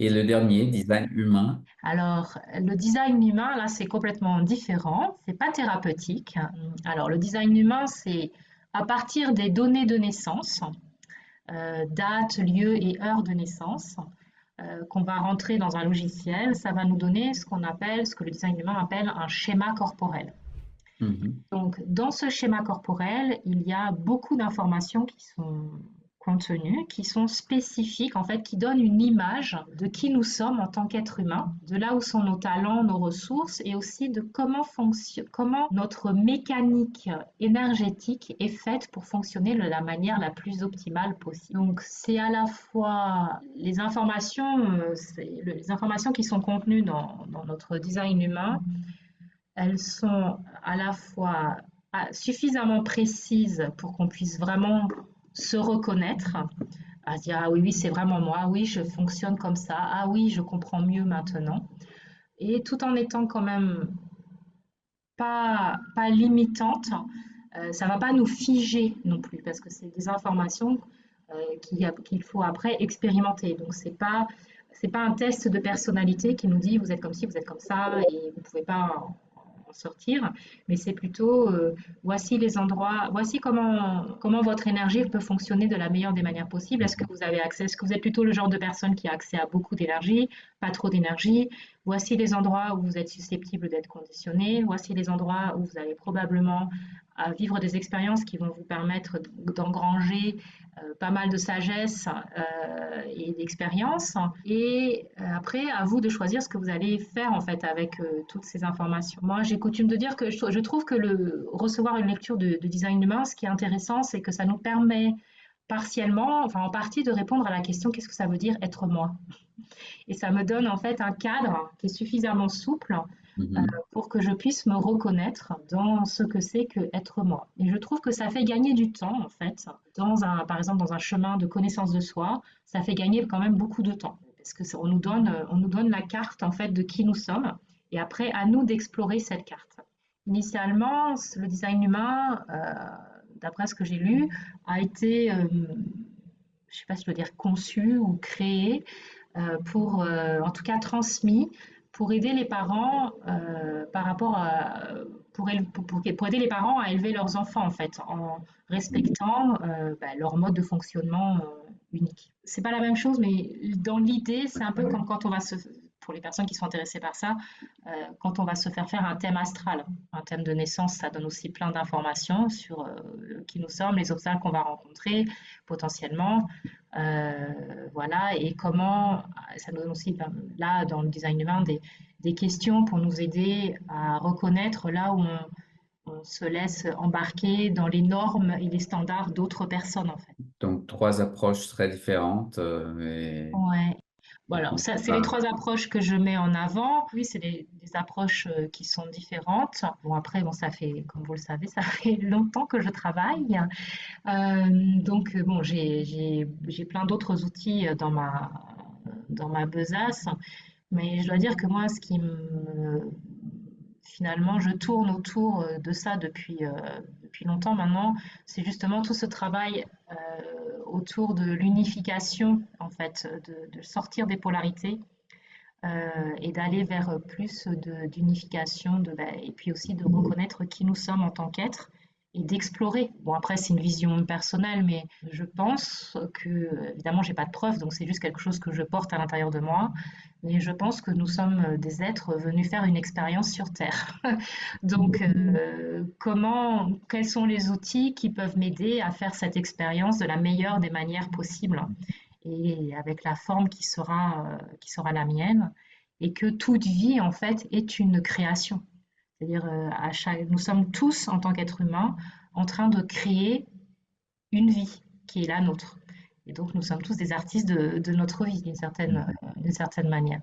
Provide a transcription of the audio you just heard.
Et le dernier, design humain. Alors, le design humain, là, c'est complètement différent. C'est pas thérapeutique. Alors, le design humain, c'est à partir des données de naissance, date, lieu et heure de naissance, qu'on va rentrer dans un logiciel. Ça va nous donner ce que le design humain appelle un schéma corporel. Mhm. Donc, dans ce schéma corporel, il y a beaucoup d'informations qui sont contenues, qui sont spécifiques, en fait, qui donnent une image de qui nous sommes en tant qu'être humain, de là où sont nos talents, nos ressources, et aussi de comment notre mécanique énergétique est faite pour fonctionner de la manière la plus optimale possible. Donc, c'est à la fois les informations qui sont contenues dans notre design humain, elles sont à la fois suffisamment précises pour qu'on puisse vraiment se reconnaître, à se dire ah oui, oui, c'est vraiment moi, ah oui, je fonctionne comme ça, ah oui, je comprends mieux maintenant, et tout en étant quand même pas limitante, ça ne va pas nous figer non plus, parce que c'est des informations qu'il faut après expérimenter. Donc c'est pas un test de personnalité qui nous dit vous êtes comme ci, vous êtes comme ça, et vous ne pouvez pas en sortir, mais c'est plutôt voici les endroits, voici comment votre énergie peut fonctionner de la meilleure des manières possibles. Est-ce que vous avez accès, est-ce que vous êtes plutôt le genre de personne qui a accès à beaucoup d'énergie, pas trop d'énergie? Voici les endroits où vous êtes susceptible d'être conditionné. Voici les endroits où vous allez probablement vivre des expériences qui vont vous permettre d'engranger pas mal de sagesse et d'expérience. Et après, à vous de choisir ce que vous allez faire en fait avec toutes ces informations. Moi, j'ai coutume de dire que je trouve que recevoir une lecture de design humain, ce qui est intéressant, c'est que ça nous permet partiellement, enfin en partie, de répondre à la question qu'est-ce que ça veut dire être moi? Et ça me donne en fait un cadre qui est suffisamment souple Mhm. pour que je puisse me reconnaître dans ce que c'est que être moi. Et je trouve que ça fait gagner du temps en fait, par exemple dans un chemin de connaissance de soi, ça fait gagner quand même beaucoup de temps parce que on nous donne la carte en fait de qui nous sommes et après à nous d'explorer cette carte. Initialement, le design humain, d'après ce que j'ai lu, a été, je ne sais pas si je veux dire conçu ou créé en tout cas transmis pour aider les parents par rapport à pour aider les parents à élever leurs enfants en fait en respectant leur mode de fonctionnement unique. C'est pas la même chose, mais dans l'idée, c'est un peu comme quand on va se pour les personnes qui sont intéressées par ça, quand on va se faire un thème astral, un thème de naissance, ça donne aussi plein d'informations sur qui nous sommes, les obstacles qu'on va rencontrer potentiellement, voilà, et comment, ça nous donne aussi, ben, là, dans le design humain, des questions pour nous aider à reconnaître là où on se laisse embarquer dans les normes et les standards d'autres personnes, en fait. Donc, trois approches très différentes Ouais. Bon, et alors, qui ça, c'est les parlent. trois approches que je mets en avant. Oui, c'est des approches qui sont différentes. Bon, après, bon, ça fait, comme vous le savez, ça fait longtemps que je travaille. Donc, bon, j'ai plein d'autres outils dans ma besace, mais je dois dire que moi, finalement, je tourne autour de ça depuis longtemps maintenant, c'est justement tout ce travail autour de l'unification, en fait, de sortir des polarités et d'aller vers plus d'unification, et puis aussi de reconnaître qui nous sommes en tant qu'être et d'explorer. Bon, après, c'est une vision personnelle, mais je pense que, évidemment, j'ai pas de preuves, donc c'est juste quelque chose que je porte à l'intérieur de moi, mais je pense que nous sommes des êtres venus faire une expérience sur Terre. Donc, quels sont les outils qui peuvent m'aider à faire cette expérience de la meilleure des manières possibles et avec la forme qui sera la mienne, et que toute vie, en fait, est une création. C'est-à-dire, nous sommes tous, en tant qu'êtres humains, en train de créer une vie qui est la nôtre. Et donc, nous sommes tous des artistes de notre vie, d'une certaine manière.